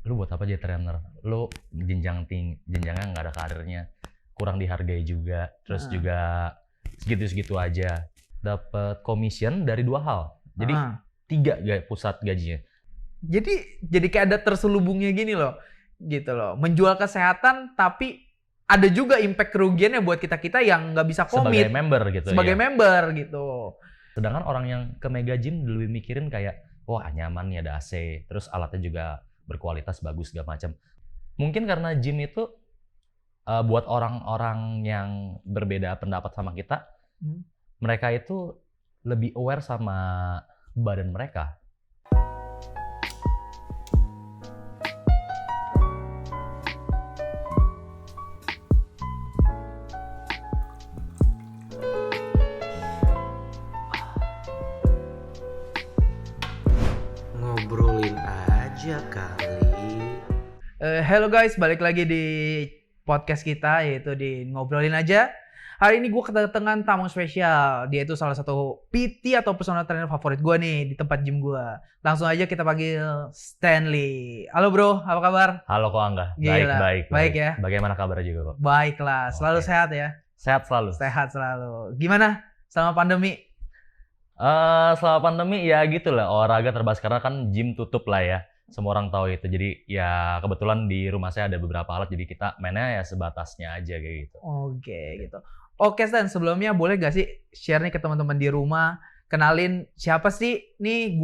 lu buat apa jadi trainer? Lu jenjangnya nggak ada karirnya, kurang dihargai juga, terus juga segitu-segitu aja. Dapat commission dari 2 hal. Jadi 3 pusat gajinya. Jadi kayak ada terselubungnya gini loh. Gitu loh. Menjual kesehatan tapi ada juga impact kerugiannya buat kita-kita yang nggak bisa komit. Sebagai member gitu. Sebagai member gitu. Sedangkan orang yang ke Mega Gym lebih mikirin kayak, wah nyaman nih ada AC, terus alatnya juga berkualitas bagus segala macam. Mungkin karena gym itu buat orang-orang yang berbeda pendapat sama kita, mereka itu lebih aware sama badan mereka. Ngobrolin aja kali. Hello guys, balik lagi di podcast kita yaitu di Ngobrolin Aja. Hari ini gue kedatangan tamu spesial. Dia itu salah satu PT atau personal trainer favorit gue nih di tempat gym gue. Langsung aja kita panggil Stanley. Halo bro, apa kabar? Halo Ko Angga. Gila. Baik. Baik ya? Bagaimana kabarnya juga kok? Baiklah, selalu sehat ya? Sehat selalu. Sehat selalu. Gimana selama pandemi? Selama pandemi ya gitulah, olahraga terbatas karena kan gym tutup lah ya. Semua orang tahu itu. Jadi ya kebetulan di rumah saya ada beberapa alat, jadi kita mainnya ya sebatasnya aja kayak gitu. Oke, gitu. Oke Stan, sebelumnya boleh gak sih share nih ke teman-teman di rumah, kenalin siapa sih nih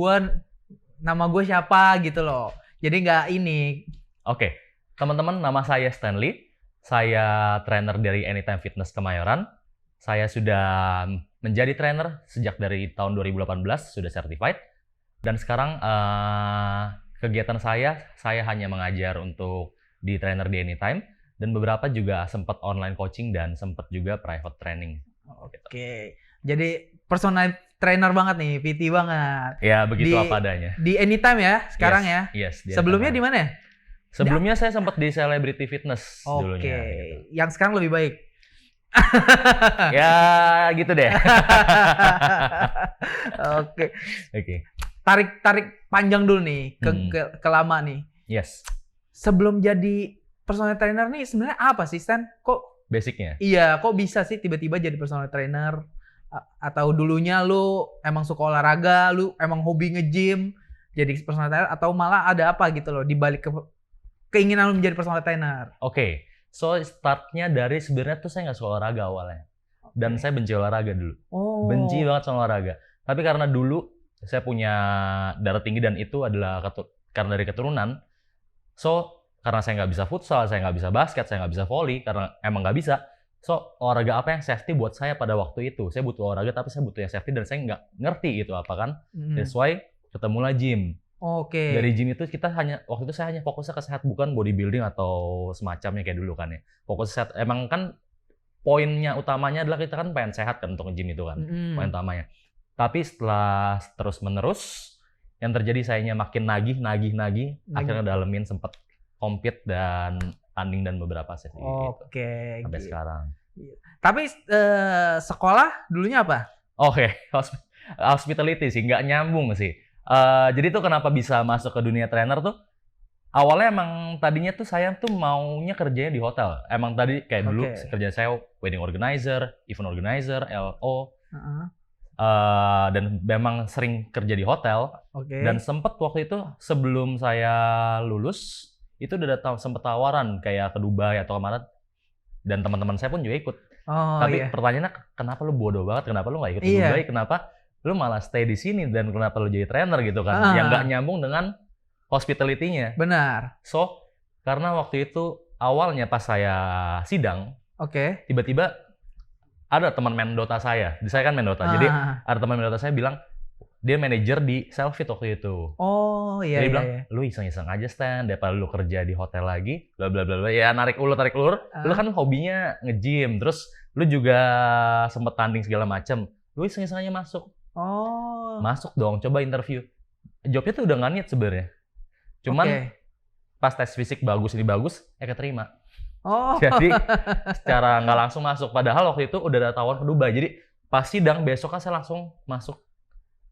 nama gue siapa gitu loh. Jadi nggak ini. Oke, teman-teman, nama saya Stanley. Saya trainer dari Anytime Fitness Kemayoran. Saya sudah menjadi trainer sejak dari tahun 2018, sudah certified. Dan sekarang kegiatan saya hanya mengajar untuk di trainer di Anytime. Dan beberapa juga sempat online coaching dan sempat juga private training. Oke, jadi personal trainer banget nih, PT banget. Ya, begitu apa adanya. Di Anytime ya, sekarang Yes, ya? Sebelumnya di mana ya? Sebelumnya saya sempat di Celebrity Fitness dulunya. Oke, gitu. Yang sekarang lebih baik. Ya, gitu deh. Oke. Oke. Tarik panjang dulu nih ke lama nih. Yes. Sebelum jadi personal trainer nih sebenarnya apa sih Stan? Kok basicnya? Iya, kok bisa sih tiba-tiba jadi personal trainer? Atau dulunya lu emang suka olahraga, lu emang hobi nge-gym jadi personal trainer, atau malah ada apa gitu loh di balik keinginan lu menjadi personal trainer? Oke. So startnya dari sebenarnya tuh saya nggak suka olahraga awalnya. Dan saya benci olahraga dulu. Oh. Benci banget sama olahraga. Tapi karena dulu saya punya darah tinggi dan itu adalah karena dari keturunan. So karena saya nggak bisa futsal, saya nggak bisa basket, saya nggak bisa volley, karena emang nggak bisa. So, olahraga apa yang safety buat saya pada waktu itu? Saya butuh olahraga, tapi saya butuh yang safety, dan saya nggak ngerti itu apa kan. That's why ketemulah gym. Oke. Dari gym itu waktu itu saya hanya fokusnya ke sehat, bukan bodybuilding atau semacamnya kayak dulu kan ya. Fokus sehat, emang kan poinnya utamanya adalah kita kan pengen sehat kan untuk gym itu kan, poin utamanya. Tapi setelah terus-menerus, yang terjadi sayanya makin nagih, akhirnya dalemin sempet compete dan tanding dan beberapa sesi gitu. Sampai sekarang. Tapi sekolah dulunya apa? Oke, hospitality sih, nggak nyambung sih. Jadi tuh kenapa bisa masuk ke dunia trainer tuh? Awalnya emang tadinya tuh saya tuh maunya kerjanya di hotel. Emang tadi kayak dulu kerja saya wedding organizer, event organizer, LO. Dan memang sering kerja di hotel. Dan sempet waktu itu sebelum saya lulus, itu udah sempet tawaran kayak ke Dubai atau kemana, dan teman-teman saya pun juga ikut. Tapi pertanyaannya, kenapa lu bodoh banget? Kenapa lu nggak ikut ke Dubai? Kenapa lu malah stay di sini dan kenapa lu jadi trainer gitu kan? Yang nggak nyambung dengan hospitality-nya. Benar. So karena waktu itu awalnya pas saya sidang, tiba-tiba ada teman main Dota saya kan main Dota. Jadi ada teman main Dota saya bilang, dia manajer di Selfit waktu itu. Dia bilang, lu iseng-iseng aja Stan, daripada lu kerja di hotel lagi, bla bla bla. Ya tarik ulur. Lu kan hobinya nge-gym, terus lu juga sempet tanding segala macem. Lu iseng-iseng aja masuk. Masuk dong, coba interview. Jobnya tuh udah nggak niat sebenarnya. Cuman pas tes fisik bagus, keterima. Jadi secara nggak langsung masuk. Padahal waktu itu udah ada tawaran ke Dubai. Jadi pas sidang besoknya saya langsung masuk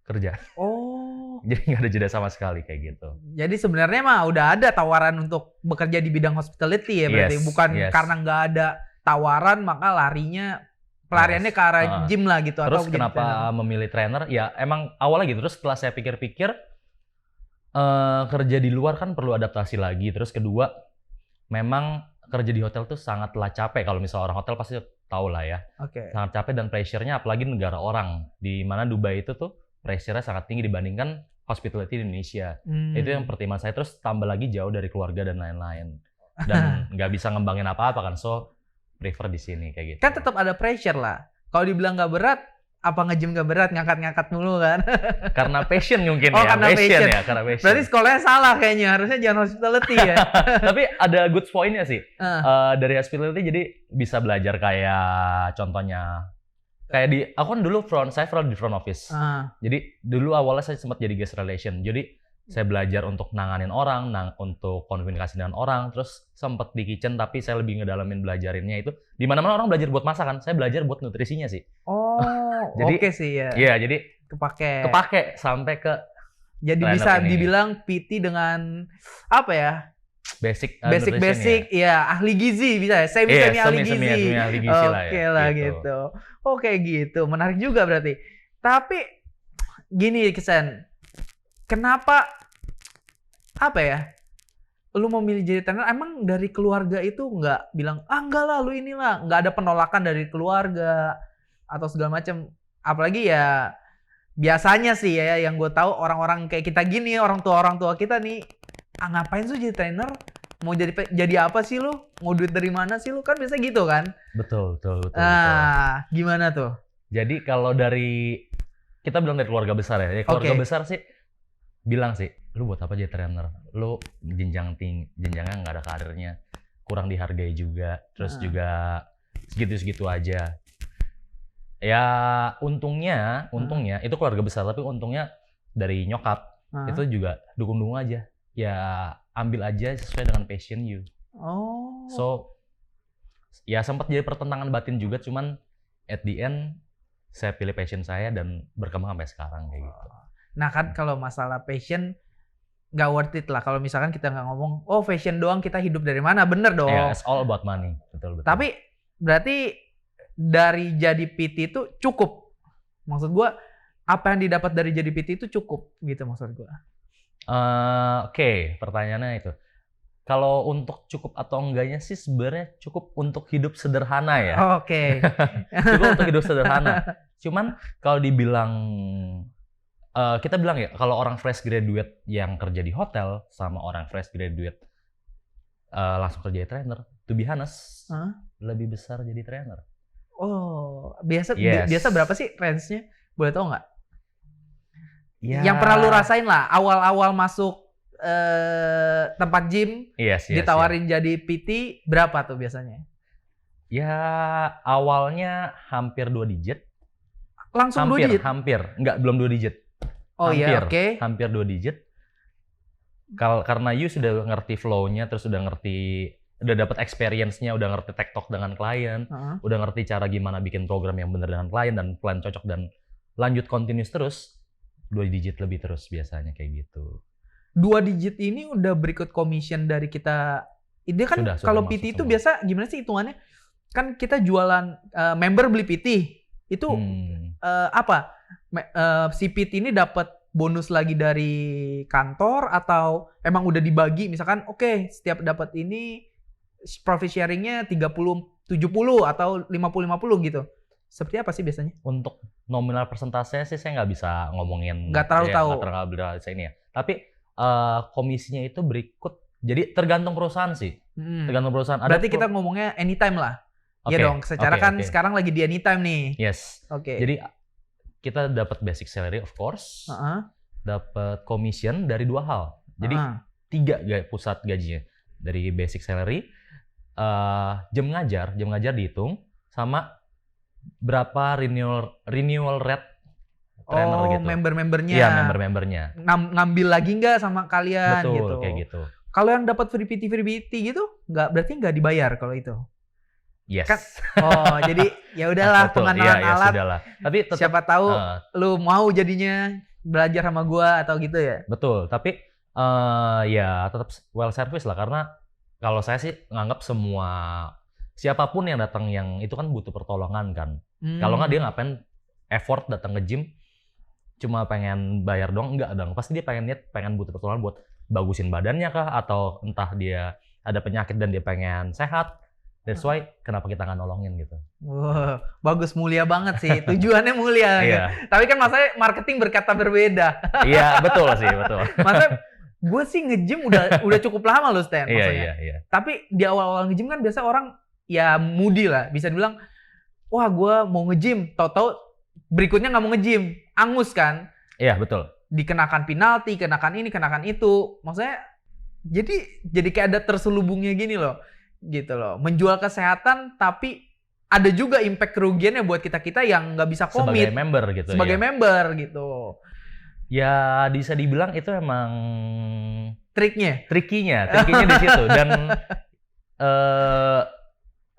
kerja. Jadi nggak ada jeda sama sekali kayak gitu. Jadi sebenarnya mah udah ada tawaran untuk bekerja di bidang hospitality ya berarti. Bukan karena nggak ada tawaran maka pelariannya ke arah gym lah gitu. Terus atau kenapa memilih trainer? Ya emang awalnya gitu. Terus setelah saya pikir-pikir kerja di luar kan perlu adaptasi lagi. Terus kedua memang kerja di hotel tuh sangatlah capek. Kalau misalnya orang hotel pasti tahu lah ya. Sangat capek dan pressure-nya apalagi negara orang. Di mana Dubai itu tuh pressure-nya sangat tinggi dibandingkan hospitality di Indonesia. Itu yang pertimbangan saya. Terus tambah lagi jauh dari keluarga dan lain-lain. Dan nggak bisa ngembangin apa-apa kan. So, prefer di sini kayak gitu. Kan tetap ada pressure lah. Kalau dibilang nggak berat, apa nge-gym nggak berat? Ngangkat-ngangkat mulu kan? Karena passion mungkin ya. Karena passion ya. Karena passion. Berarti sekolahnya salah kayaknya. Harusnya jangan hospitality ya. Tapi ada good point-nya sih. Dari hospitality jadi bisa belajar kayak contohnya kayak aku kan dulu saya di front office. Jadi dulu awalnya saya sempat jadi guest relation. Jadi saya belajar untuk nanganin orang, untuk komunikasi dengan orang, terus sempat di kitchen tapi saya lebih ngedalamin belajarinnya itu. Di mana-mana orang belajar buat masakan, saya belajar buat nutrisinya sih. Jadi oke sih ya. Iya, jadi kepake sampai ke jadi bisa dibilang PT dengan apa ya? Basic, ya ahli gizi bisa ya, semi ahli gizi. Oke lah gitu. Oke gitu, menarik juga berarti. Tapi gini Kesen, kenapa apa ya? Lu mau milih jadi trainer? Emang dari keluarga itu nggak bilang enggak lah lu inilah, nggak ada penolakan dari keluarga atau segala macam. Apalagi ya biasanya sih ya yang gue tahu orang-orang kayak kita gini, orang tua kita nih. Ngapain sih jadi trainer? Mau jadi apa sih lu? Mau duit dari mana sih lu? Kan biasa gitu kan? Betul. Gimana tuh? Jadi kalau kita bilang dari keluarga besar ya. Keluarga besar sih bilang sih, lu buat apa jadi trainer? Lu jenjangnya nggak ada karirnya, kurang dihargai juga, terus juga segitu-segitu aja. Ya untungnya itu keluarga besar, tapi untungnya dari nyokap itu juga dukung-dukung aja. Ya ambil aja sesuai dengan passion you. So ya sempat jadi pertentangan batin juga, cuman at the end saya pilih passion saya dan berkembang sampai sekarang kayak gitu. Nah kan kalau masalah passion nggak worth it lah kalau misalkan kita nggak ngomong passion doang kita hidup dari mana, bener dong. Yeah, it's all about money, betul. Tapi berarti dari jadi PT itu cukup, maksud gue apa yang didapat dari jadi PT itu cukup gitu maksud gue. Oke, pertanyaannya itu. Kalau untuk cukup atau enggaknya sih sebenarnya cukup untuk hidup sederhana ya. Oke. Cukup untuk hidup sederhana. Cuman kalau dibilang kita bilang ya kalau orang fresh graduate yang kerja di hotel sama orang fresh graduate langsung kerja jadi trainer, to be honest, lebih besar jadi trainer. Biasa berapa sih range-nya? Boleh tahu nggak? Ya. Yang pernah lu rasain lah awal-awal masuk tempat gym, ditawarin jadi PT, berapa tuh biasanya? Ya awalnya hampir 2 digit. Langsung 2 digit? Hampir, belum 2 digit. Hampir 2 digit. Karena you sudah ngerti flow-nya, terus udah dapat experience-nya, udah ngerti tektok dengan klien, udah ngerti cara gimana bikin program yang benar dengan klien dan plan cocok dan lanjut continuous terus. 2 digit lebih terus biasanya kayak gitu. 2 digit ini udah berikut commission dari kita. Ini kan kalau PT itu biasa gimana sih hitungannya? Kan kita jualan member beli PT. Itu apa? Si PT ini dapat bonus lagi dari kantor atau emang udah dibagi misalkan setiap dapat ini profit sharing-nya 30-70 atau 50-50 gitu. Seperti apa sih biasanya? Untuk nominal persentasenya sih saya nggak bisa ngomongin. Nggak terlalu tahu. Nggak terlalu ini ya. Tapi komisinya itu berikut. Jadi tergantung perusahaan sih. Tergantung perusahaan. Berarti kita ngomongnya anytime lah. Iya dong. Secara sekarang lagi di anytime nih. Yes. Jadi kita dapat basic salary of course. Dapat commission dari 2 hal. Jadi 3 pusat gajinya. Dari basic salary, jam ngajar dihitung, sama berapa renewal rate trainer gitu. Member-membernya. Iya, member-membernya. Ngambil lagi nggak sama kalian? Betul, gitu. Kayak gitu. Kalau yang dapat free PT gitu, berarti nggak dibayar kalau itu? Yes. Kan, jadi ya udahlah pengenalan alat. Tapi siapa tahu lu mau jadinya belajar sama gua atau gitu ya. Betul, tapi ya tetap well service lah, karena kalau saya sih nganggap semua siapapun yang datang yang itu kan butuh pertolongan kan. Kalau nggak dia ngapain effort datang ke gym cuma pengen bayar doang, enggak dong. Pasti dia pengen butuh pertolongan buat bagusin badannya kah, atau entah dia ada penyakit dan dia pengen sehat. That's why kenapa kita nggak nolongin gitu. Wah, bagus, mulia banget sih. Tujuannya mulia. Iya. Tapi kan masalahnya marketing berkata berbeda. Iya, betul sih, betul. Maksudnya gue sih nge-gym udah cukup lama loh, Stan, maksudnya. Iya. Tapi di awal-awal nge-gym kan biasa orang ya moody lah. Bisa dibilang, wah gue mau nge-gym. Tahu-tahu berikutnya nggak mau nge-gym. Angus kan. Iya, betul. Dikenakan penalti, kenakan ini, kenakan itu. Maksudnya jadi kayak ada terselubungnya gini loh. Gitu loh. Menjual kesehatan tapi ada juga impact kerugiannya buat kita-kita yang nggak bisa komit. Sebagai member gitu. Sebagai ya. member gitu. Ya bisa dibilang itu emang Triknya di situ. Dan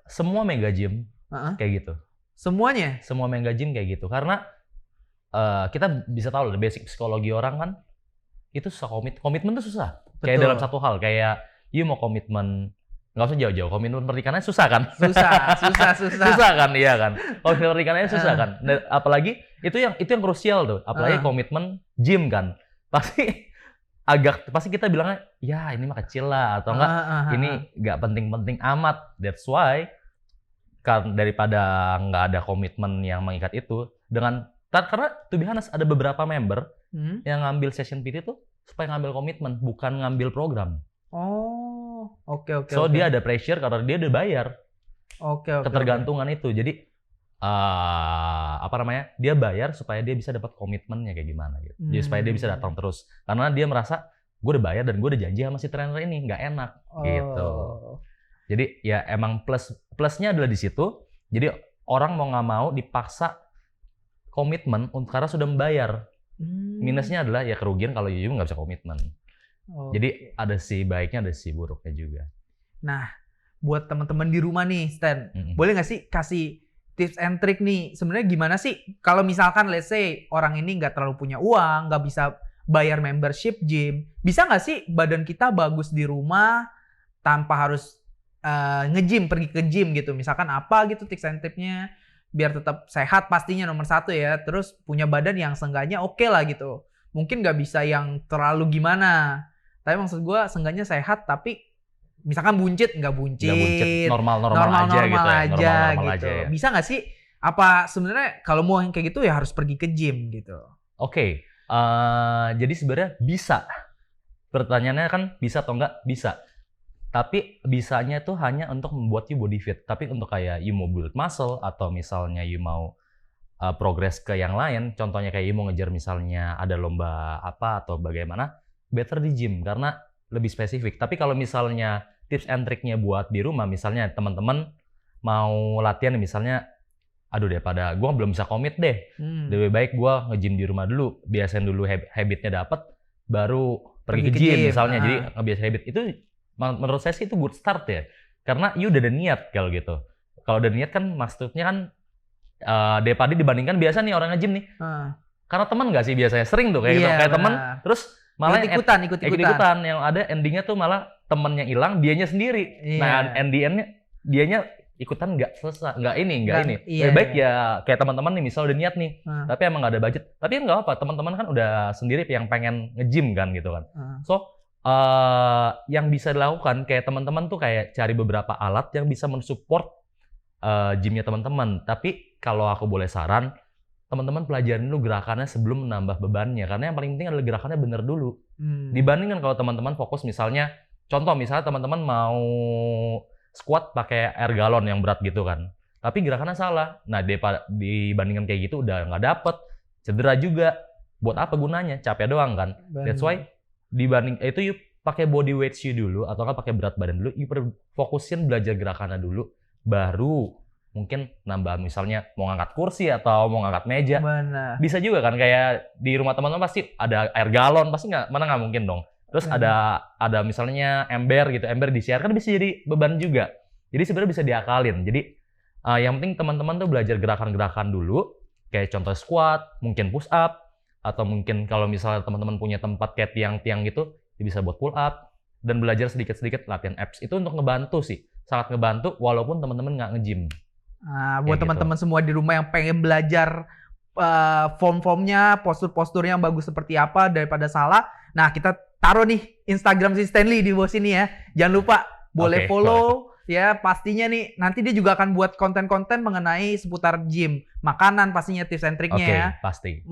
semua mega gym kayak gitu. Semua mega gym kayak gitu. Karena kita bisa tahu lah basic psikologi orang kan itu susah komitmen tuh susah. Betul. Kayak dalam satu hal, kayak you mau komitmen, nggak usah jauh-jauh, komitmen pernikahannya susah kan? Susah. Susah kan, iya kan? Komitmen pernikahannya susah kan? Dan apalagi itu yang krusial tuh, apalagi komitmen gym kan, pasti kita bilangnya ya ini mah kecil lah, atau enggak ini nggak penting-penting amat. That's why daripada nggak ada komitmen yang mengikat itu, karena to be honest ada beberapa member yang ngambil session PT tuh supaya ngambil komitmen, bukan ngambil program. Oh, oke. So dia ada pressure karena dia udah bayar. Oke. Ketergantungan itu. Jadi dia bayar supaya dia bisa dapat komitmennya kayak gimana gitu. Jadi supaya dia bisa datang terus. Karena dia merasa gue udah bayar dan gue udah janji sama si trainer ini, nggak enak gitu. Jadi ya emang plusnya adalah di situ. Jadi orang mau nggak mau dipaksa komitmen karena sudah membayar. Minusnya adalah ya kerugian kalau you nggak bisa komitmen. Jadi ada si baiknya, ada si buruknya juga. Nah, buat teman-teman di rumah nih, Stan, boleh nggak sih kasih tips and trick nih? Sebenarnya gimana sih kalau misalkan let's say orang ini nggak terlalu punya uang, nggak bisa bayar membership gym, bisa nggak sih badan kita bagus di rumah tanpa harus nge-gym, pergi ke gym gitu? Misalkan apa gitu tips and triknya biar tetap sehat, pastinya nomor 1 ya. Terus punya badan yang seenggaknya oke lah gitu. Mungkin nggak bisa yang terlalu gimana. Tapi maksud gue seenggaknya sehat, tapi misalkan buncit, nggak buncit. Normal aja gitu. Ya. Bisa nggak sih? Apa sebenarnya kalau mau yang kayak gitu ya harus pergi ke gym gitu? Oke. Jadi sebenarnya bisa. Pertanyaannya kan bisa atau nggak? Bisa. Tapi bisanya tuh hanya untuk membuat you body fit. Tapi untuk kayak you mau build muscle atau misalnya you mau progress ke yang lain, contohnya kayak you mau ngejar misalnya ada lomba apa atau bagaimana, better di gym karena lebih spesifik. Tapi kalau misalnya tips and triknya buat di rumah, misalnya teman-teman mau latihan misalnya, aduh daripada gue belum bisa komit deh, lebih baik gue nge-gym di rumah dulu, biasain dulu habitnya dapet, baru pergi ke gym misalnya. Jadi ngebiasain habit itu menurut saya sih itu good start ya, karena you udah ada niat kalau gitu. Kalau udah niat kan maksudnya kan daripada dibandingkan biasa nih orang nge-gym nih, karena teman nggak sih biasanya sering tuh kayak gitu, kayak teman terus malah ikut-ikutan yang ada endingnya tuh malah temennya hilang, dianya sendiri. Nah endingnya dianya ikutan nggak selesai, nggak ini. Lebih baik ya kayak teman-teman nih misal udah niat nih, tapi emang nggak ada budget, tapi nggak apa, teman-teman kan udah sendiri yang pengen nge-gym kan gitu kan. So yang bisa dilakukan kayak teman-teman tuh kayak cari beberapa alat yang bisa mensupport gymnya teman-teman. Tapi kalau aku boleh saran, teman-teman pelajarin dulu gerakannya sebelum menambah bebannya, karena yang paling penting adalah gerakannya bener dulu. Dibandingkan kalau teman-teman fokus misalnya, contoh misalnya teman-teman mau squat pakai air galon yang berat gitu kan, tapi gerakannya salah. Nah dibandingkan kayak gitu udah nggak dapet, cedera juga. Buat apa gunanya? Capek doang kan. That's why dibanding itu you pakai body weights you dulu atau kan pakai berat badan dulu, you fokusin belajar gerakannya dulu, baru mungkin nambah misalnya mau ngangkat kursi atau mau ngangkat meja. Bisa juga kan, kayak di rumah teman-teman pasti ada air galon, pasti nggak mungkin dong. Terus ada misalnya ember gitu, ember disiarkan bisa jadi beban juga. Jadi sebenarnya bisa diakalin. Jadi yang penting teman-teman tuh belajar gerakan-gerakan dulu, kayak contoh squat, mungkin push up, atau mungkin kalau misalnya teman-teman punya tempat kayak tiang-tiang gitu, ya bisa buat pull up dan belajar sedikit-sedikit latihan abs. Itu untuk ngebantu sih, sangat ngebantu walaupun teman-teman nggak nge-gym. Buat teman-teman semua di rumah yang pengen belajar form-formnya, postur-posturnya yang bagus seperti apa daripada salah. Nah, kita taruh nih Instagram si Stanley di bawah sini ya. Jangan lupa boleh follow ya, pastinya nih nanti dia juga akan buat konten-konten mengenai seputar gym, makanan pastinya, tips and triknya ya. Pasti.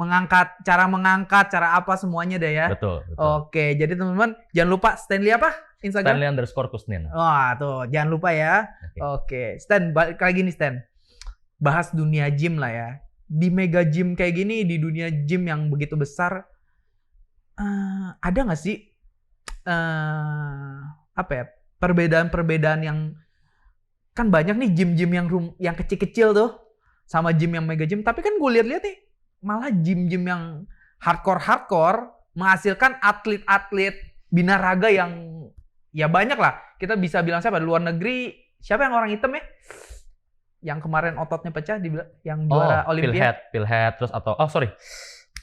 Cara mengangkat, cara apa semuanya deh ya. Betul. Oke, jadi teman-teman jangan lupa Stanley apa? Instagram? Stanley_Kusnin. Wah, tuh jangan lupa ya. Oke. Stan, balik lagi nih Stan. Bahas dunia gym lah ya. Di mega gym kayak gini, di dunia gym yang begitu besar, ada nggak sih perbedaan-perbedaan yang kan banyak nih gym-gym yang kecil-kecil tuh sama gym yang mega gym, tapi kan gue lihat-lihat nih malah gym-gym yang hardcore menghasilkan atlet-atlet binaraga yang ya banyak lah. Kita bisa bilang siapa di luar negeri, siapa yang orang hitam ya? Yang kemarin ototnya pecah yang juara Olimpiade. Philhead terus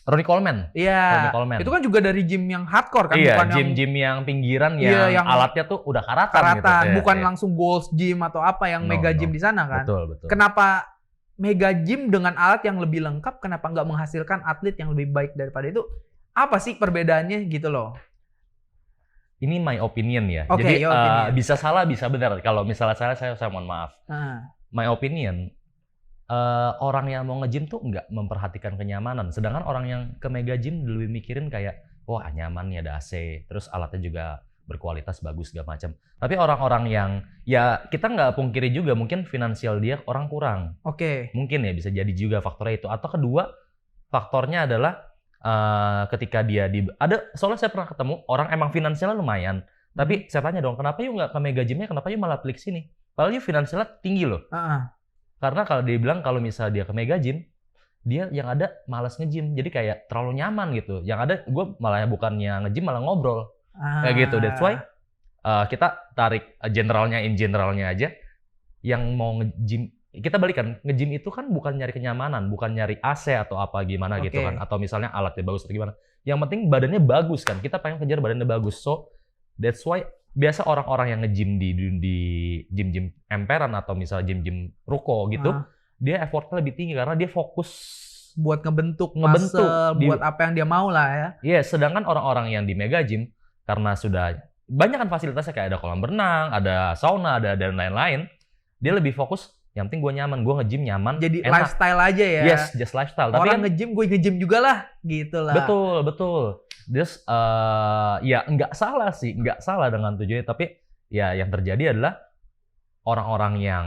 Ronnie Coleman. Iya. Itu kan juga dari gym yang hardcore kan, bukan gym yang pinggiran yang alatnya tuh udah karatan gitu. Bukan langsung Gold's Gym atau apa yang mega gym di sana kan. Betul. Kenapa mega gym dengan alat yang lebih lengkap, kenapa nggak menghasilkan atlet yang lebih baik daripada itu? Apa sih perbedaannya gitu loh? Ini my opinion ya. Okay, jadi bisa salah bisa benar. Kalau misalnya saya mohon maaf. My opinion, orang yang mau nge-gym tuh nggak memperhatikan kenyamanan. Sedangkan orang yang ke mega gym lebih mikirin kayak, wah nyaman nih ada AC, terus alatnya juga berkualitas bagus segala macam. Tapi orang-orang yang ya kita nggak pungkiri juga mungkin finansial dia orang kurang. Mungkin ya bisa jadi juga faktornya itu. Atau kedua faktornya adalah ketika dia soalnya saya pernah ketemu orang emang finansialnya lumayan, tapi saya tanya dong, kenapa yuk nggak ke mega gymnya, kenapa yuk malah klik sini? Padahal dia finansialnya tinggi loh. Karena kalau dia bilang kalau misalnya dia ke mega gym, dia yang ada malas nge-gym, jadi kayak terlalu nyaman gitu. Yang ada gue malah bukannya nge-gym malah ngobrol kayak gitu. That's why kita tarik generalnya aja. Yang mau nge-gym, kita balikan, nge-gym itu kan bukan nyari kenyamanan, bukan nyari AC atau apa gimana gitu kan, atau misalnya alatnya bagus atau gimana. Yang penting badannya bagus kan, kita pengen kejar badannya bagus. So that's why biasa orang-orang yang nge-gym di gym-gym emperan atau misalnya gym-gym ruko gitu, dia effortnya lebih tinggi karena dia fokus buat ngebentuk muscle, buat apa yang dia mau lah ya. Iya, sedangkan orang-orang yang di mega gym karena sudah banyak kan fasilitasnya, kayak ada kolam renang, ada sauna, ada dan lain-lain, dia lebih fokus. Yang penting gue nyaman, gue nge-gym nyaman. Jadi enak. Lifestyle aja ya. Yes, just lifestyle. Orang tapi kan nge-gym, gue nge-gym juga lah, gitu lah. Betul. Terus ya nggak salah sih, nggak salah dengan tujuannya. Tapi ya yang terjadi adalah orang-orang yang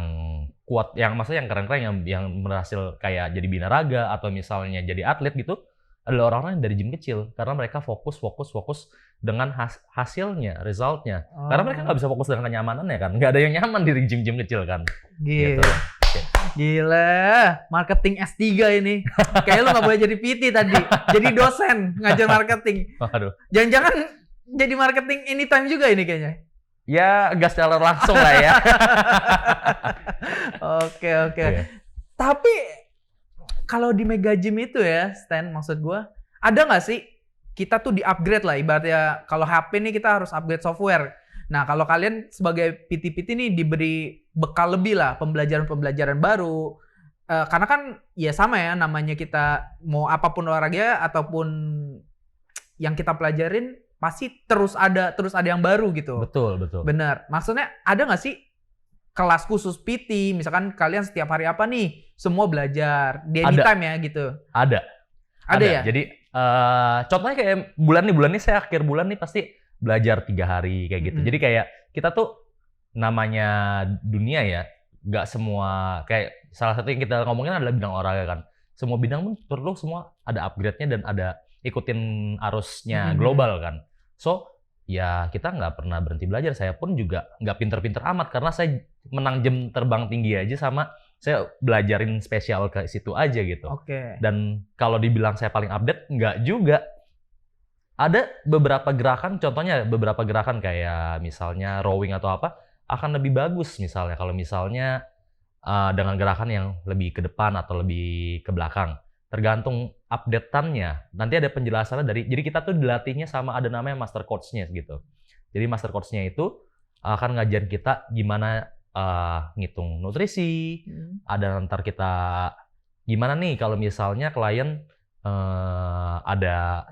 kuat, yang maksudnya yang keren-keren, yang berhasil kayak jadi binaraga atau misalnya jadi atlet gitu, adalah orang-orang dari gym kecil. Karena mereka fokus dengan hasilnya, resultnya. Karena mereka nggak bisa fokus dengan kenyamanannya kan. Nggak ada yang nyaman di gym-gym kecil kan. Gitu. Gila, marketing S3 ini. Kayaknya lu nggak boleh jadi PT tadi. Jadi dosen ngajar marketing. Waduh. Jangan-jangan jadi marketing anytime juga ini kayaknya. Ya, gas secara langsung lah ya. Oke. Yeah. Tapi kalau di mega gym itu ya, Stan, maksud gue, ada nggak sih kita tuh di-upgrade lah, ibaratnya kalau HP nih kita harus upgrade software. Nah, kalau kalian sebagai PT-PT nih diberi bekal lebih lah, pembelajaran baru. Karena kan ya sama ya, namanya kita mau apapun olahraga ataupun yang kita pelajarin pasti terus ada yang baru gitu. Betul. Bener. Maksudnya ada nggak sih kelas khusus PT, misalkan kalian setiap hari apa nih, semua belajar di anytime ya gitu? Ada ya? Jadi contohnya kayak bulan nih saya akhir bulan nih pasti belajar 3 hari kayak gitu. Jadi kayak kita tuh namanya dunia ya, nggak semua, kayak salah satu yang kita ngomongin adalah bidang olahraga kan. Semua bidang pun perlu semua ada upgrade-nya dan ada ikutin arusnya global kan. So ya kita nggak pernah berhenti belajar. Saya pun juga nggak pinter-pinter amat karena saya menang jam terbang tinggi aja sama saya belajarin spesial ke situ aja gitu. Dan kalau dibilang saya paling update, nggak juga. Ada beberapa gerakan, contohnya beberapa gerakan kayak misalnya rowing atau apa, akan lebih bagus misalnya kalau misalnya dengan gerakan yang lebih ke depan atau lebih ke belakang. Tergantung update-annya nanti ada penjelasannya jadi kita tuh dilatihnya sama ada namanya master coach-nya gitu. Jadi master coach-nya itu akan ngajarin kita gimana ngitung nutrisi, ada ntar kita gimana nih kalau misalnya klien ada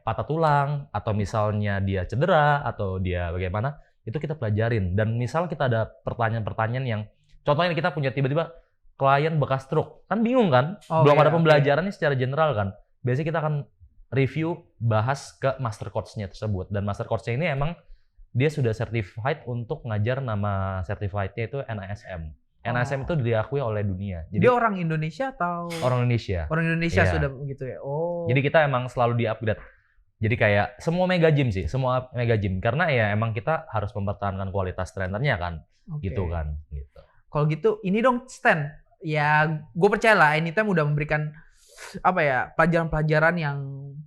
patah tulang atau misalnya dia cedera atau dia bagaimana, itu kita pelajarin. Dan misal kita ada pertanyaan-pertanyaan yang contohnya kita punya tiba-tiba klien bekas stroke, kan bingung kan? Belum ada pembelajarannya secara general kan. Biasanya kita akan review bahas ke master coach-nya tersebut, dan master coach-nya ini emang dia sudah certified untuk ngajar, nama certified-nya itu NASM. NASM itu diakui oleh dunia. Jadi dia orang Indonesia atau? Orang Indonesia. Orang Indonesia sudah begitu ya. Jadi kita emang selalu di-upgrade. Jadi kayak semua mega gym sih, semua mega gym. Karena ya emang kita harus mempertahankan kualitas trainernya kan, gitu kan. Gitu. Kalau gitu, ini dong Stan. Ya, gue percaya lah Anytime udah memberikan pelajaran-pelajaran yang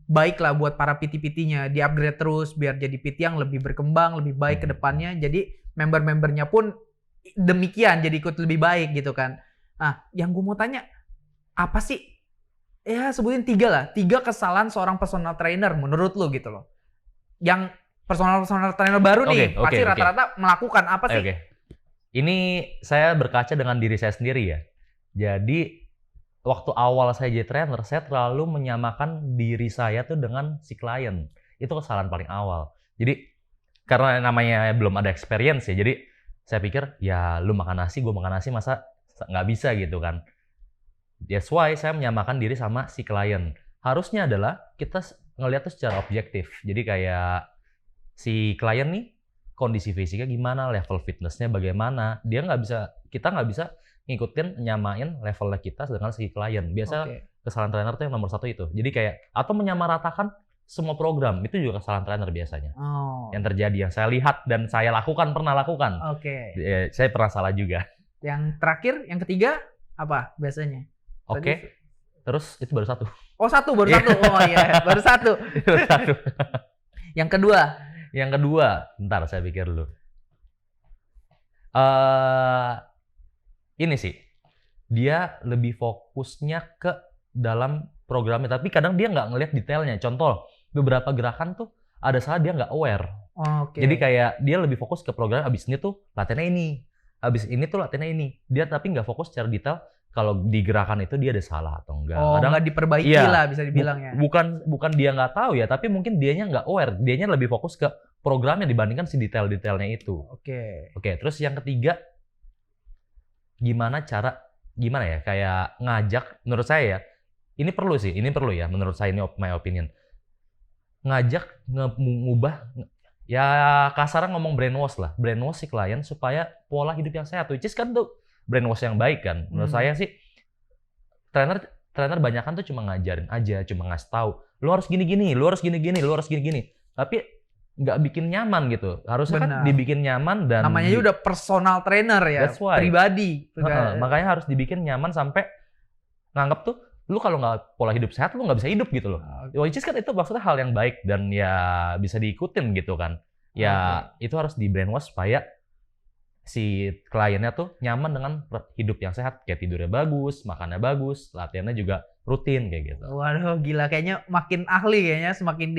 baik lah buat para PT-PT-nya. Di-upgrade terus biar jadi PT yang lebih berkembang, lebih baik ke depannya. Jadi member-membernya pun demikian, jadi ikut lebih baik gitu kan. Nah, yang gue mau tanya, apa sih? Ya sebutin 3 kesalahan seorang personal trainer menurut lo gitu loh. Yang personal trainer baru nih, pasti rata-rata melakukan apa sih? Ini saya berkaca dengan diri saya sendiri ya. Jadi waktu awal saya jadi trainer, saya terlalu menyamakan diri saya tuh dengan si klien. Itu kesalahan paling awal. Jadi karena namanya belum ada experience ya, jadi saya pikir ya lu makan nasi, gue makan nasi, masa nggak bisa gitu kan. That's why saya menyamakan diri sama si klien. Harusnya adalah kita ngeliat tuh secara objektif. Jadi kayak si klien nih kondisi fisiknya gimana, level fitnessnya bagaimana. Kita nggak bisa ngikutin, nyamain levelnya kita dengan si klien. Biasa kesalahan trainer tuh yang nomor 1 itu. Jadi kayak atau menyamaratakan semua program, itu juga kesalahan trainer biasanya. Yang terjadi, yang saya lihat dan saya pernah lakukan. Saya pernah salah juga. Yang terakhir, yang ketiga apa biasanya? Terus itu baru 1. Oh 1, baru 1. Oh iya, baru 1. Baru 1. Yang kedua? Yang kedua, bentar saya pikir dulu. Ini sih, dia lebih fokusnya ke dalam programnya, tapi kadang dia nggak ngelihat detailnya. Contoh, beberapa gerakan tuh ada saat dia nggak aware. Jadi kayak dia lebih fokus ke program, abis ini tuh latihannya ini, abis ini tuh latihannya ini. Dia tapi nggak fokus secara detail kalau di gerakan itu dia ada salah atau enggak. Kadang nggak diperbaiki lah bisa dibilang ya. Bukan dia nggak tahu ya, tapi mungkin dianya nggak aware. Dianya lebih fokus ke programnya dibandingkan si detail-detailnya itu. Terus yang ketiga, gimana ya, kayak ngajak, menurut saya ya, ini perlu ya, menurut saya ini my opinion. Ngajak, ngubah, ya kasarnya ngomong brainwash lah. Brainwash si klien supaya pola hidup yang sehat. Which is kan tuh brainwash yang baik kan. Menurut saya sih, trainer banyakan tuh cuma ngajarin aja, cuma ngasih tahu. Lu harus gini-gini, lu harus gini-gini, lu harus gini-gini. Tapi nggak bikin nyaman gitu. Harusnya kan dibikin nyaman dan... Namanya udah personal trainer ya, pribadi. Makanya harus dibikin nyaman sampai nganggap tuh, lu kalau nggak pola hidup sehat, lu nggak bisa hidup gitu loh. Which is kan itu maksudnya hal yang baik dan ya bisa diikutin gitu kan. Ya itu harus di brainwash supaya si kliennya tuh nyaman dengan hidup yang sehat. Kayak tidurnya bagus, makannya bagus, latihannya juga rutin kayak gitu. Waduh gila, kayaknya makin ahli kayaknya, semakin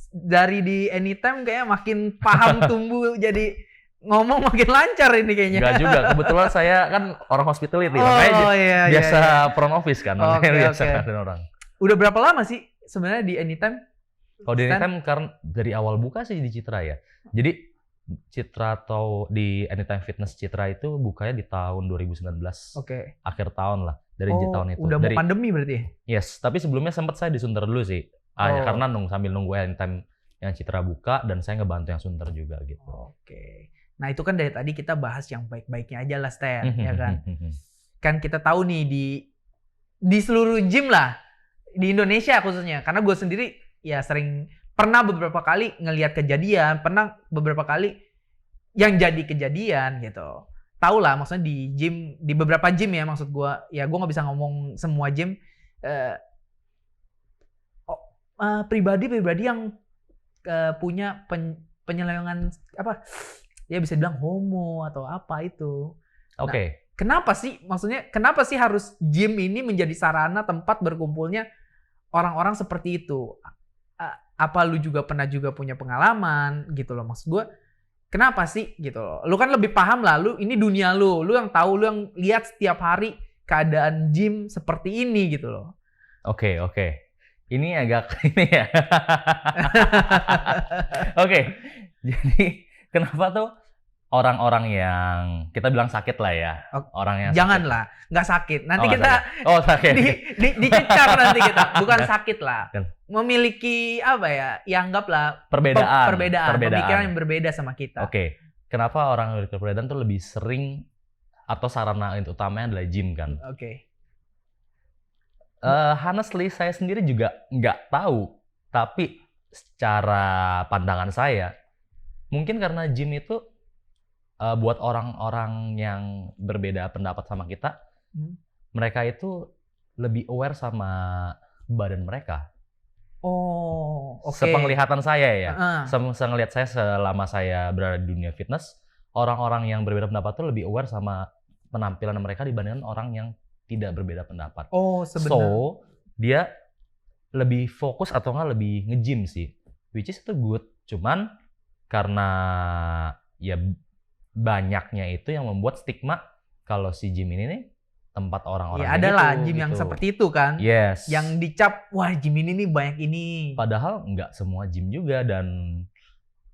dari di Anytime kayaknya makin paham tumbuh jadi ngomong makin lancar ini kayaknya. Enggak juga, kebetulan saya kan orang hospitality, makanya biasa front office kan, biasa orang. Udah berapa lama sih sebenarnya di Anytime? Kalau di Anytime karena dari awal buka sih di Citra ya. Jadi Citra atau di Anytime Fitness Citra itu bukanya di tahun 2019. Akhir tahun lah dari tahun itu. Udah mau pandemi berarti? Yes, tapi sebelumnya sempat saya di Sunter dulu sih. Karena sambil nunggu Anytime yang Citra buka dan saya ngebantu yang Sunter juga gitu. Nah itu kan dari tadi kita bahas yang baik-baiknya aja lah Stan, ya kan? Kan kita tahu nih di seluruh gym lah, di Indonesia khususnya. Karena gue sendiri ya pernah beberapa kali ngelihat kejadian, pernah beberapa kali yang jadi kejadian gitu. Tahu lah maksudnya di beberapa gym ya, maksud gue, ya gue nggak bisa ngomong semua gym. Pribadi yang punya penyelewengan ya bisa bilang homo atau apa itu. kenapa sih? Maksudnya kenapa sih harus gym ini menjadi sarana tempat berkumpulnya orang-orang seperti itu? Apa lu juga pernah juga punya pengalaman gitu loh, maksud gue kenapa sih gitu loh, lu kan lebih paham lah, lu ini dunia lu yang tahu, lu yang lihat setiap hari keadaan gym seperti ini gitu loh. Oke. Ini agak ini ya. Oke. Jadi kenapa tuh orang-orang yang kita bilang sakit lah ya, orang yang janganlah nggak sakit nanti kita sakit. dicecar nanti kita, bukan sakit lah, memiliki apa ya, ya anggaplah perbedaan pemikiran yang berbeda sama kita. Oke. Kenapa orang yang berbeda tuh lebih sering atau sarana utamanya adalah gym kan? Oke. Honestly saya sendiri juga nggak tahu, tapi secara pandangan saya mungkin karena gym itu buat orang-orang yang berbeda pendapat sama kita, mereka itu lebih aware sama badan mereka. Oh, oke. Sepenglihatan saya ya, ngelihat saya selama saya berada di dunia fitness, orang-orang yang berbeda pendapat itu lebih aware sama penampilan mereka dibandingkan orang yang tidak berbeda pendapat. Oh, sebenarnya. So, dia lebih fokus atau nggak lebih nge-gym sih, which is itu good. Cuman karena ya banyaknya itu yang membuat stigma kalau si gym ini nih tempat orang-orang ya adalah gym yang seperti itu kan. Yes. Yang dicap, wah gym ini nih banyak ini. Padahal nggak semua gym juga, dan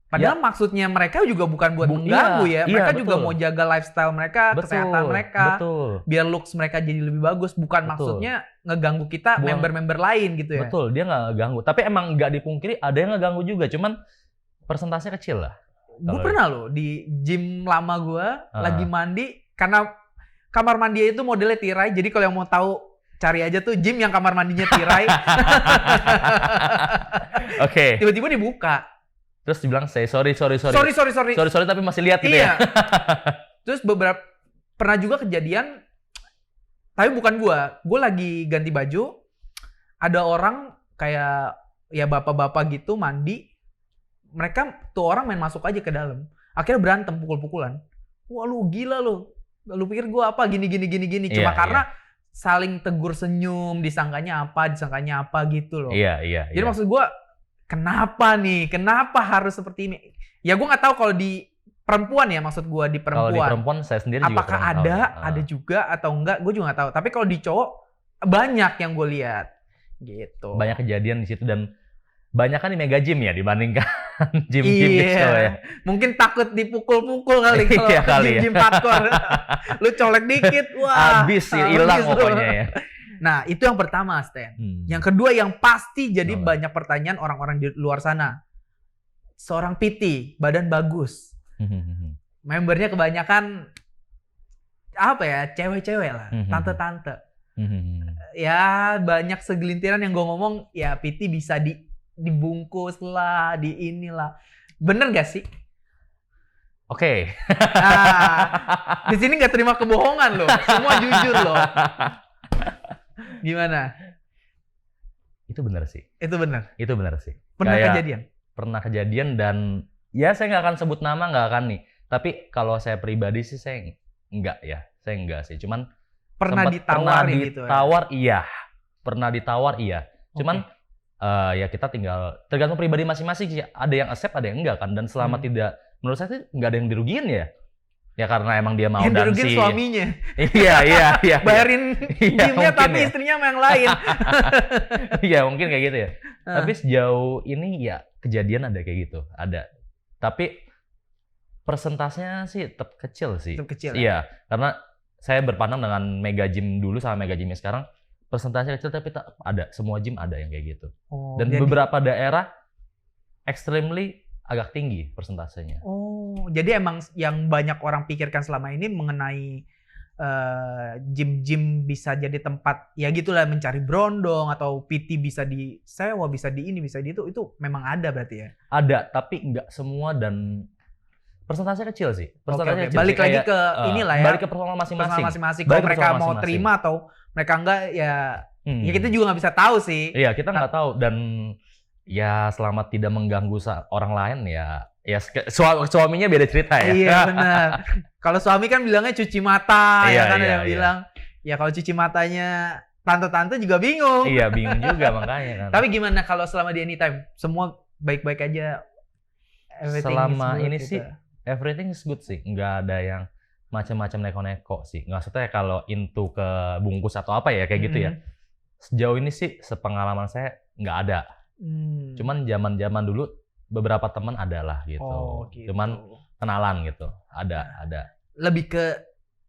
padahal maksudnya mereka juga bukan buat mengganggu ya. Mereka juga mau jaga lifestyle mereka, kesehatan mereka. Biar looks mereka jadi lebih bagus. Bukan maksudnya ngeganggu kita, member-member lain gitu ya. Betul, dia nggak ngeganggu. Tapi emang nggak dipungkiri ada yang ngeganggu juga. Cuman persentasenya kecil lah. Gue pernah loh di gym lama gue lagi mandi, karena kamar mandi itu modelnya tirai. Jadi kalau yang mau tahu cari aja tuh gym yang kamar mandinya tirai. Oke. Tiba-tiba dibuka. Terus dibilang sorry tapi masih lihat gitu ya. Terus pernah juga kejadian, tapi bukan gue lagi ganti baju, ada orang kayak ya bapak-bapak gitu mandi. Mereka tuh orang main masuk aja ke dalam. Akhirnya berantem, pukul-pukulan. Wah lu gila lu. Lu pikir gue apa gini. Cuma karena saling tegur senyum, disangkanya apa gitu loh. Iya. Jadi maksud gue, kenapa nih? Kenapa harus seperti ini? Ya gue nggak tahu kalau di perempuan ya, maksud gue di perempuan. Kalau di perempuan saya sendiri juga apakah ada juga atau enggak? Gue juga nggak tahu. Tapi kalau di cowok banyak yang gue lihat gitu. Banyak kejadian di situ, dan banyak kan di mega gym ya dibandingkan gym cowok ya. Mungkin takut dipukul-pukul kali kalau gym hardcore. Lu colek dikit, wah. Habis hilang pokoknya ya. Nah, itu yang pertama, Stan. Yang kedua yang pasti jadi banyak pertanyaan orang-orang di luar sana. Seorang PT, badan bagus. Membernya kebanyakan apa ya? Cewek-cewek lah, tante-tante. Ya, banyak segelintiran yang gue ngomong, ya PT bisa dibungkus lah, di inilah. Bener gak sih? Oke. Nah, di sini nggak terima kebohongan loh, semua jujur loh. Gimana? Itu benar sih. Itu benar sih. Pernah kejadian dan ya saya nggak akan sebut nama, nggak akan nih. Tapi kalau saya pribadi sih saya nggak ya, saya nggak sih. Cuman pernah ditawar gitu. Pernah ditawar iya. Cuman ya kita tinggal tergantung pribadi masing-masing sih. Ada yang accept, ada yang enggak kan. Dan selama tidak, menurut saya sih nggak ada yang dirugiin ya. Ya karena emang dia mau yang dan dirugiin suaminya. Iya. Bayarin gymnya tapi istrinya sama yang lain. Iya mungkin kayak gitu ya. Tapi sejauh ini ya kejadian ada kayak gitu. Ada. Tapi persentasenya sih tetap kecil sih. Iya. Karena saya berpandang dengan mega gym dulu sama mega gymnya sekarang, persentasenya kecil tapi ada. Semua gym ada yang kayak gitu. Dan beberapa daerah extremely agak tinggi persentasenya. Oh, jadi emang yang banyak orang pikirkan selama ini mengenai gym-gym bisa jadi tempat ya gitulah mencari brondong, atau PT bisa disewa, bisa di ini, bisa di itu memang ada berarti ya? Ada, tapi nggak semua dan persentasenya kecil sih. Persentasenya kecil. Balik lagi ke inilah ya. Balik ke personal masing-masing. Kalau mereka mau terima atau mereka enggak ya, ya kita juga nggak bisa tahu sih. Iya, kita nggak tahu, dan ya selama tidak mengganggu orang lain ya suaminya beda cerita ya. Iya benar. Kalau suami kan bilangnya cuci mata, Iya, ya kan iya, ada yang iya. bilang. Ya kalau cuci matanya tante-tante juga bingung. Iya, bingung juga makanya kan. Tapi gimana kalau selama di Anytime? Semua baik-baik aja? Everything is Selama good ini gitu? sih everything is good sih. Nggak ada yang macam-macam neko-neko sih. Nggak maksudnya kalau into ke bungkus atau apa ya kayak gitu ya. Sejauh ini sih sepengalaman saya nggak ada. Cuman zaman-zaman dulu beberapa teman adalah gitu. Oh, gitu. Cuman kenalan gitu. Ada. Lebih ke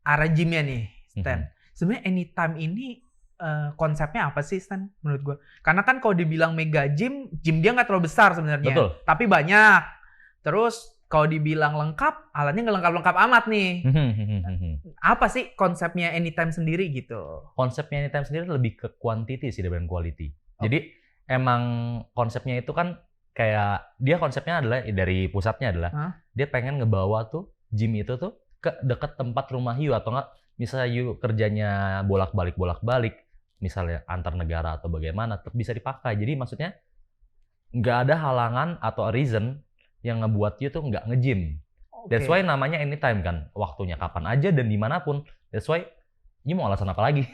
arah gymnya nih, Stan. Mhm. Sebenarnya Anytime ini konsepnya apa sih, Stan? Menurut gue. Karena kan kalau dibilang mega gym dia nggak terlalu besar sebenarnya. Betul. Tapi banyak. Terus kalau dibilang lengkap, alatnya nggak lengkap-lengkap amat nih. Apa sih konsepnya Anytime sendiri gitu? Konsepnya Anytime sendiri lebih ke quantity sih daripada quality. Jadi emang konsepnya itu kan kayak dia konsepnya adalah dari pusatnya adalah dia pengen ngebawa tuh gym itu tuh ke dekat tempat rumah you atau enggak misalnya you kerjanya bolak-balik misalnya antar negara atau bagaimana tetap bisa dipakai. Jadi maksudnya nggak ada halangan atau reason yang ngebuat you tuh nggak nge-gym. That's why namanya Anytime kan, waktunya kapan aja dan dimanapun. That's why you mau alasan apa lagi?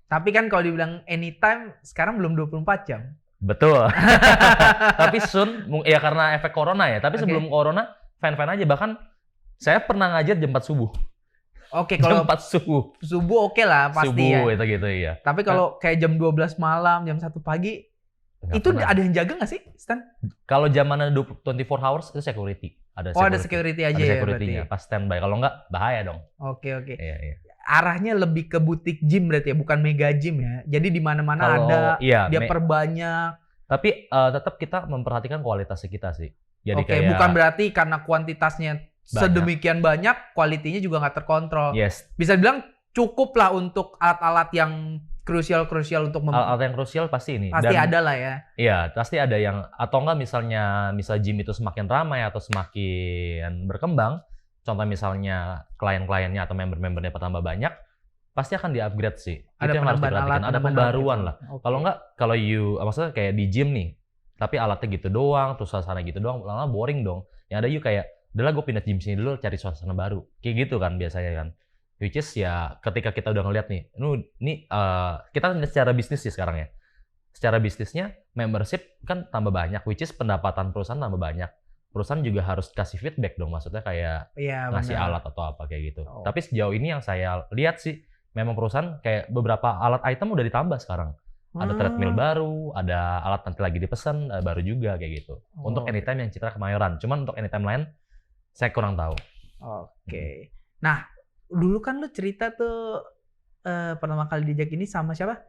Tapi kan kalau dibilang Anytime sekarang belum 24 jam. Betul. Tapi soon, ya karena efek corona ya. Tapi sebelum corona, fine-fine aja. Bahkan saya pernah ngajar jam 4 subuh. Oke, kalau Jam 4 subuh oke lah pasti subuh ya. itu gitu ya. Tapi kalau kayak jam 12 malam, jam 1 pagi, Nggak itu pernah. ada yang jaga nggak sih, Stan? Kalau zamannya 24 hours itu security. Ada Security aja ada ya security-nya, berarti. pas standby. Kalau nggak bahaya dong. Oke. Iya. Arahnya lebih ke butik gym berarti ya, bukan mega gym ya. Jadi di mana-mana Kalau ada, iya, dia perbanyak. tapi tetap kita memperhatikan kualitasnya kita sih. Jadi Oke, kayak bukan berarti karena kuantitasnya sedemikian banyak, kualitinya juga nggak terkontrol. yes, Bisa bilang cukup lah untuk alat-alat yang krusial untuk alat yang krusial pasti ini. pasti Dan ada lah ya. iya, pasti ada yang atau enggak misal gym itu semakin ramai atau semakin berkembang, contoh misalnya klien-kliennya atau member-membernya bertambah banyak, pasti akan di-upgrade sih. Ada Itu yang harus penambahan diperhatikan, alat, ada penambahan pembaruan alat lah. gitu. Oke. Kalau enggak, kalau maksudnya kayak di gym nih, tapi alatnya gitu doang, terus suasana gitu doang, lama-lama boring dong. Yang ada you kayak, udahlah gue pindah gym sini dulu cari suasana baru. Kayak gitu kan biasanya kan. Which is ya ketika kita udah ngeliat nih, kita lihat secara bisnis sih sekarang ya. Secara bisnisnya membership kan tambah banyak, which is pendapatan perusahaan tambah banyak. Perusahaan juga harus kasih feedback dong, maksudnya kayak ngasih alat atau apa kayak gitu. Tapi sejauh ini yang saya lihat sih, memang perusahaan kayak beberapa alat item udah ditambah sekarang. Ada treadmill baru, ada alat nanti lagi dipesan baru juga kayak gitu. Untuk Anytime yang Citra Kemayoran, cuman untuk Anytime lain saya kurang tahu. Oke. Nah, dulu kan lu cerita tuh pertama kali diajak ini sama siapa?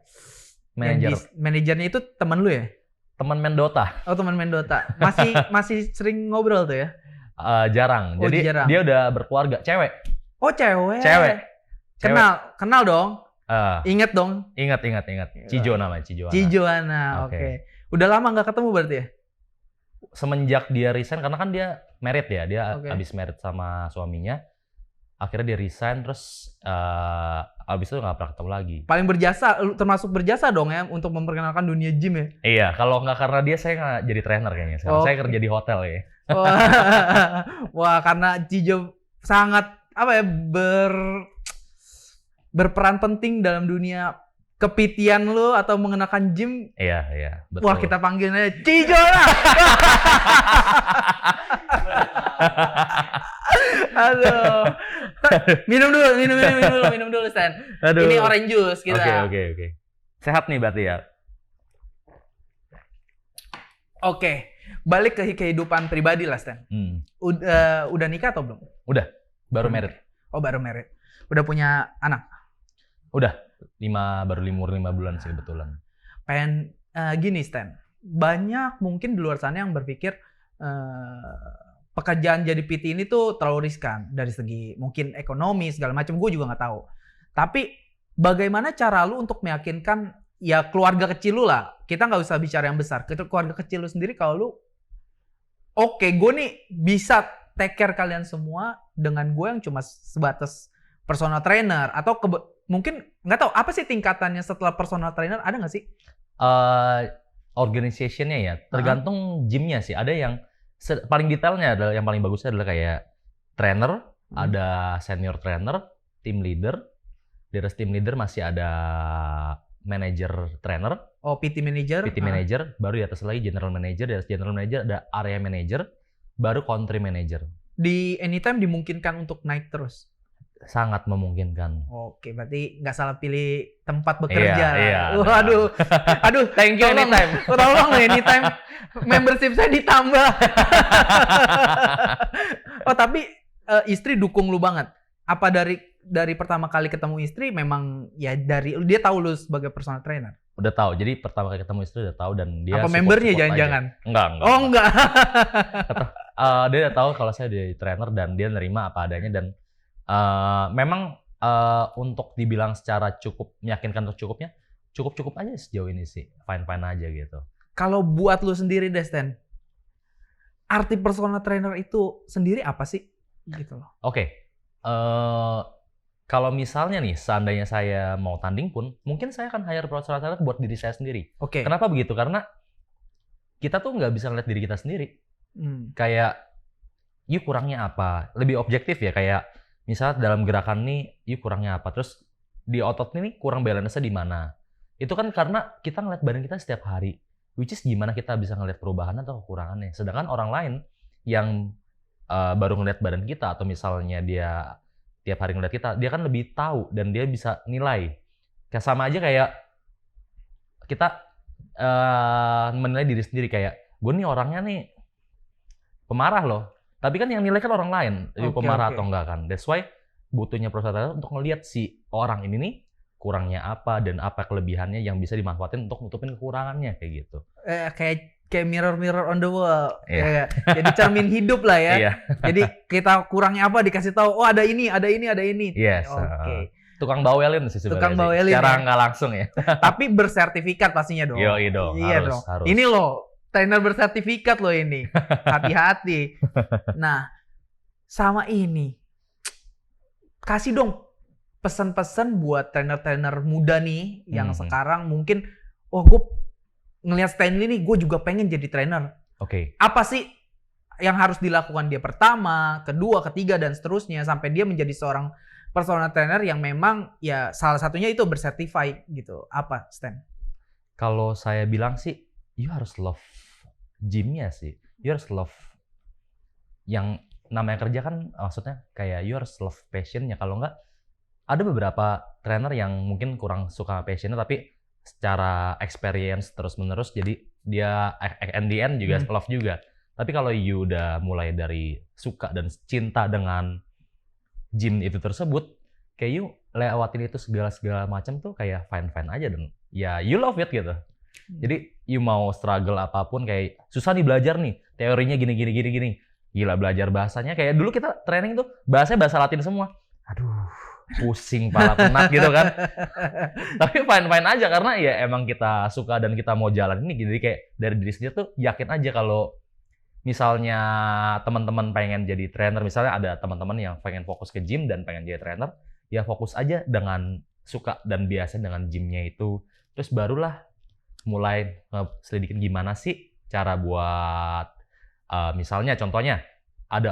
Manajernya itu teman lu ya? Teman main Dota. Oh, teman main Dota. Masih sering ngobrol tuh ya? Jarang. Oh, Jadi jarang. dia udah berkeluarga, cewek. Oh, cewek. Cewek. Kenal dong. Ingat dong. Ingat. Cijo namanya, Cijoana. Cijoana, oke. Udah lama nggak ketemu berarti ya? Semenjak dia resign, karena kan dia married ya, dia habis married sama suaminya. Akhirnya dia resign, terus abis itu nggak pernah ketemu lagi. Paling berjasa, termasuk berjasa dong ya untuk memperkenalkan dunia gym ya? Iya, kalau nggak karena dia saya nggak jadi trainer kayaknya. Sekarang saya kerja di hotel ya. Wah, karena Cijo sangat berperan penting dalam dunia kepitian lu atau mengenakan gym. Iya, betul. Wah, kita panggilnya Cijo lah. Aduh. Minum dulu, Stan. Aduh. Ini orange juice kita. Oke. Sehat nih berarti ya. Oke. Balik ke kehidupan pribadi lah, Stan. Udah nikah atau belum? Udah, baru married. Oh, baru married. Udah punya anak? Udah, baru 5 bulan sih kebetulan. Pengen gini, Stan. Banyak mungkin di luar sana yang berpikir pekerjaan jadi PT ini tuh terlalu riskan dari segi mungkin ekonomi segala macam, gue juga nggak tahu. Tapi bagaimana cara lu untuk meyakinkan ya keluarga kecil lu lah, kita nggak usah bicara yang besar, keluarga kecil lu sendiri kalau lu oke, gue nih bisa take care kalian semua dengan gue yang cuma sebatas personal trainer atau mungkin nggak tahu apa sih tingkatannya setelah personal trainer, ada nggak sih? Organization-nya ya tergantung gymnya sih. Ada yang paling detailnya adalah yang paling bagusnya adalah kayak trainer, Ada senior trainer, team leader. Di atas team leader masih ada manager trainer. Oh, PT manager. PT manager, baru di atas lagi general manager, di atas general manager ada area manager, baru country manager. Di Anytime dimungkinkan untuk naik terus? Sangat memungkinkan. Oke, berarti nggak salah pilih tempat bekerja. Iya. Aduh, Thank you Anytime. Tolong Anytime, membership saya ditambah. Oh, tapi istri dukung lu banget. Apa dari pertama kali ketemu istri memang ya dari dia tahu lu sebagai personal trainer? Udah tahu. Jadi pertama kali ketemu istri udah tahu dan dia apa membernya jangan-jangan? Enggak. Oh, enggak. Dia udah tahu kalau saya jadi trainer dan dia nerima apa adanya dan memang untuk dibilang secara cukup meyakinkan untuk cukupnya cukup aja sejauh ini sih, fine aja gitu. Kalau buat lu sendiri Destin, arti personal trainer itu sendiri apa sih gitu loh? Oke. Kalau misalnya nih seandainya saya mau tanding pun mungkin saya akan hire personal trainer buat diri saya sendiri. Oke. Kenapa begitu? Karena kita tuh nggak bisa ngeliat diri kita sendiri. Kayak you kurangnya apa, lebih objektif ya, kayak misalnya dalam gerakan nih, you kurangnya apa, terus di otot ini kurang balance-nya di mana. Itu kan karena kita ngeliat badan kita setiap hari, which is gimana kita bisa ngeliat perubahannya atau kekurangannya. Sedangkan orang lain yang baru ngeliat badan kita atau misalnya dia tiap hari ngeliat kita, dia kan lebih tahu dan dia bisa nilai. Kayak sama aja kayak kita menilai diri sendiri, kayak gue nih orangnya nih pemarah loh. Tapi kan yang nilai kan orang lain, pemarah atau enggak kan. That's why butuhnya personal trainer untuk ngelihat si orang ini nih kurangnya apa dan apa kelebihannya yang bisa dimanfaatin untuk nutupin kekurangannya kayak gitu. Kayak mirror on the wall. Yeah. Jadi cermin hidup lah ya. Yeah. Jadi kita kurangnya apa dikasih tahu, oh ada ini. Yes. Oke. Tukang bawelin sih sebenarnya. Tukang bawelin. Secara nggak langsung ya. Tapi bersertifikat pastinya dong. Yoi dong. Iya harus, dong. Harus. Ini loh, trainer bersertifikat loh ini. Hati-hati. Nah, sama ini. Kasih dong pesan-pesan buat trainer-trainer muda nih yang sekarang mungkin gue ngelihat Stanley nih, gue juga pengen jadi trainer. Oke. Apa sih yang harus dilakukan dia pertama, kedua, ketiga dan seterusnya sampai dia menjadi seorang personal trainer yang memang ya salah satunya itu bersertified gitu. Apa, Stan? Kalau saya bilang sih, you harus love gymnya sih. You harus love yang namanya kerja kan, maksudnya kayak you harus love passionnya. Kalau enggak, ada beberapa trainer yang mungkin kurang suka passionnya tapi secara experience terus-menerus jadi dia and the end juga love juga. Tapi kalau you udah mulai dari suka dan cinta dengan gym itu tersebut, kayak you lewatin itu segala macam tuh kayak fine aja dan ya you love it gitu. Jadi you mau struggle apapun, kayak susah nih belajar nih, teorinya gini. Gila belajar bahasanya, kayak dulu kita training tuh bahasanya bahasa Latin semua. Aduh, pusing pala penat gitu kan. Tapi fine aja karena ya emang kita suka dan kita mau jalan ini. Jadi kayak dari diri sendiri tuh yakin aja kalau misalnya teman-teman pengen jadi trainer, misalnya ada teman-teman yang pengen fokus ke gym dan pengen jadi trainer, ya fokus aja dengan suka dan biasa dengan gymnya itu. Terus barulah mulai selidikin gimana sih cara buat misalnya contohnya ada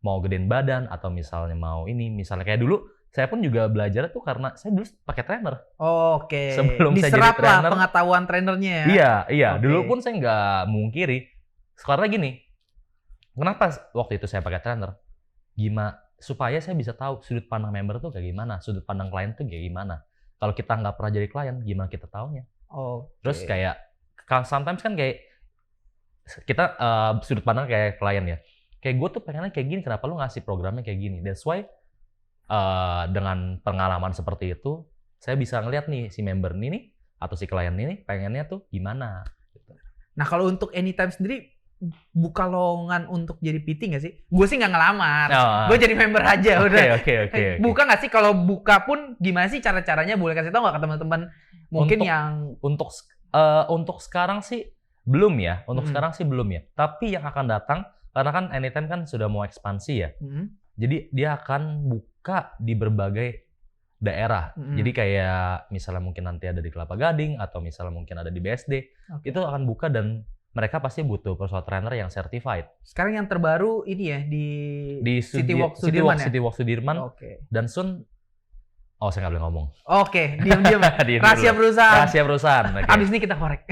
mau gedein badan atau misalnya mau ini, misalnya kayak dulu saya pun juga belajar tuh karena saya dulu pakai trainer. Oke. Sebelum saya jadi diserap trainer, lah pengetahuan trainernya ya. Iya. Okay. Dulu pun saya nggak mungkiri. Sekarang gini, kenapa waktu itu saya pakai trainer? Gimana supaya saya bisa tahu sudut pandang member tuh kayak gimana, sudut pandang klien tuh kayak gimana. Kalau kita nggak pernah jadi klien, gimana kita taunya? Terus kayak sometimes kan kayak kita sudut pandang kayak klien ya. Kayak gue tuh pengennya kayak gini, kenapa lu ngasih programnya kayak gini? That's why dengan pengalaman seperti itu, saya bisa ngeliat nih si member ini nih, atau si klien ini pengennya tuh gimana. Gitu. Nah kalau untuk Anytime sendiri, buka lowongan untuk jadi PT nggak sih? Gue sih nggak ngelamar, gue jadi member aja udah. Oke. Buka nggak sih? Kalau buka pun gimana sih cara-caranya? Boleh kasih tau nggak ke teman-teman mungkin untuk sekarang sih belum ya. Sekarang sih belum ya. Tapi yang akan datang, karena kan Anytime kan sudah mau ekspansi ya. Jadi dia akan buka di berbagai daerah. Jadi kayak misalnya mungkin nanti ada di Kelapa Gading atau misalnya mungkin ada di BSD, itu akan buka dan mereka pasti butuh personal trainer yang certified. Sekarang yang terbaru ini ya di City Walk Sudirman. Oke. Dan soon saya nggak boleh ngomong. Oke, diam-diam. Rahasia perusahaan. Okay. Abis ini kita korek.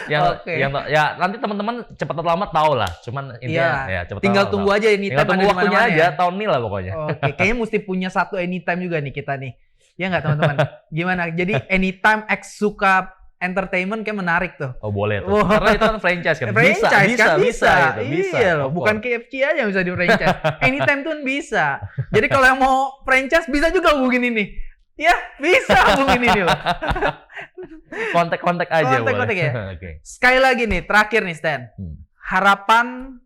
Ya nanti teman-teman cepat atau lambat tahu lah. Cuman intinya ya cepat. Tinggal tunggu aja ini. Tinggal tunggu waktunya aja, tahun ini lah pokoknya. Oke, kayaknya mesti punya satu anytime juga nih kita nih. Ya nggak teman-teman? Gimana? Jadi anytime X suka entertainment kayak menarik tuh. Oh boleh tuh. Karena itu kan franchise kan. Bisa. Iya loh, bukan KFC aja yang bisa di franchise. Anytime tuh bisa. Jadi kalau yang mau franchise bisa juga hubungin ini. Ya, bisa hubungin ini loh. Kontak aja. Kontak ya. Okay. Sekali lagi nih, terakhir nih Stan. Harapan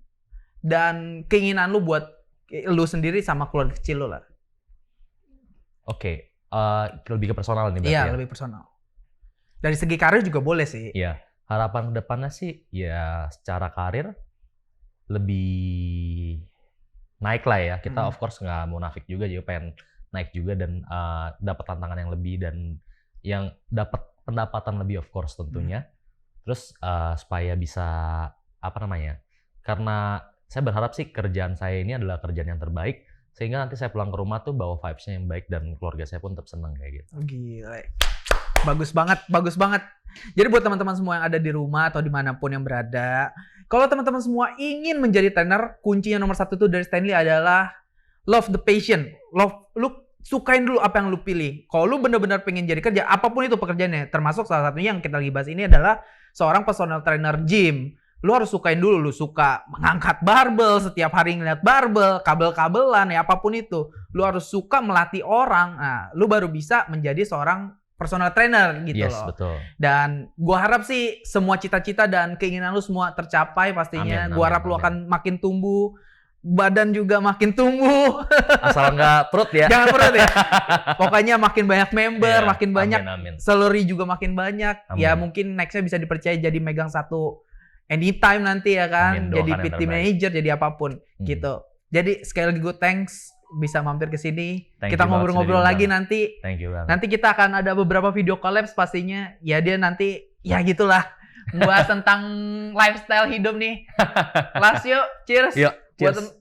dan keinginan lu buat lu sendiri sama keluarga kecil lu lah. Oke, lebih ke personal nih berarti. Iya, lebih personal. Dari segi karir juga boleh sih. Iya, harapan kedepannya sih ya secara karir lebih naik lah ya. Kita of course nggak munafik juga pengen naik juga dan dapat tantangan yang lebih dan yang dapat pendapatan lebih of course tentunya. Terus supaya bisa karena saya berharap sih kerjaan saya ini adalah kerjaan yang terbaik sehingga nanti saya pulang ke rumah tuh bawa vibes-nya yang baik dan keluarga saya pun tetap senang kayak gitu. Gila. Bagus banget. Jadi buat teman-teman semua yang ada di rumah atau dimanapun yang berada, kalau teman-teman semua ingin menjadi trainer, kuncinya nomor 1 tuh dari Stanley adalah love the passion. Lu sukain dulu apa yang lu pilih. Kalau lu benar-benar pengen jadi kerja, apapun itu pekerjaannya, termasuk salah satunya yang kita lagi bahas ini adalah seorang personal trainer gym. Lu harus sukain dulu, lu suka mengangkat barbel, setiap hari ngeliat barbel, kabel-kabelan, ya apapun itu. Lu harus suka melatih orang, nah lu baru bisa menjadi seorang personal trainer gitu loh. Betul. Dan gua harap sih semua cita-cita dan keinginan lu semua tercapai pastinya. Gua harap lu akan makin tumbuh, badan juga makin tumbuh. Asal nggak perut ya. Jangan perut ya. Pokoknya makin banyak member, makin banyak salary juga makin banyak. Ya mungkin nextnya bisa dipercaya jadi megang satu anytime nanti ya kan. Jadi PT manager, jadi apapun gitu. Jadi sekali lagi gue thanks bisa mampir ke sini. Kita ngobrol-ngobrol lagi nanti. Thank you banget. Nanti kita akan ada beberapa video collabs pastinya. Ya dia nanti ya gitulah bahas tentang lifestyle hidup nih. Last yuk, cheers. Yuk, cheers.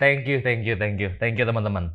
Thank you teman-teman.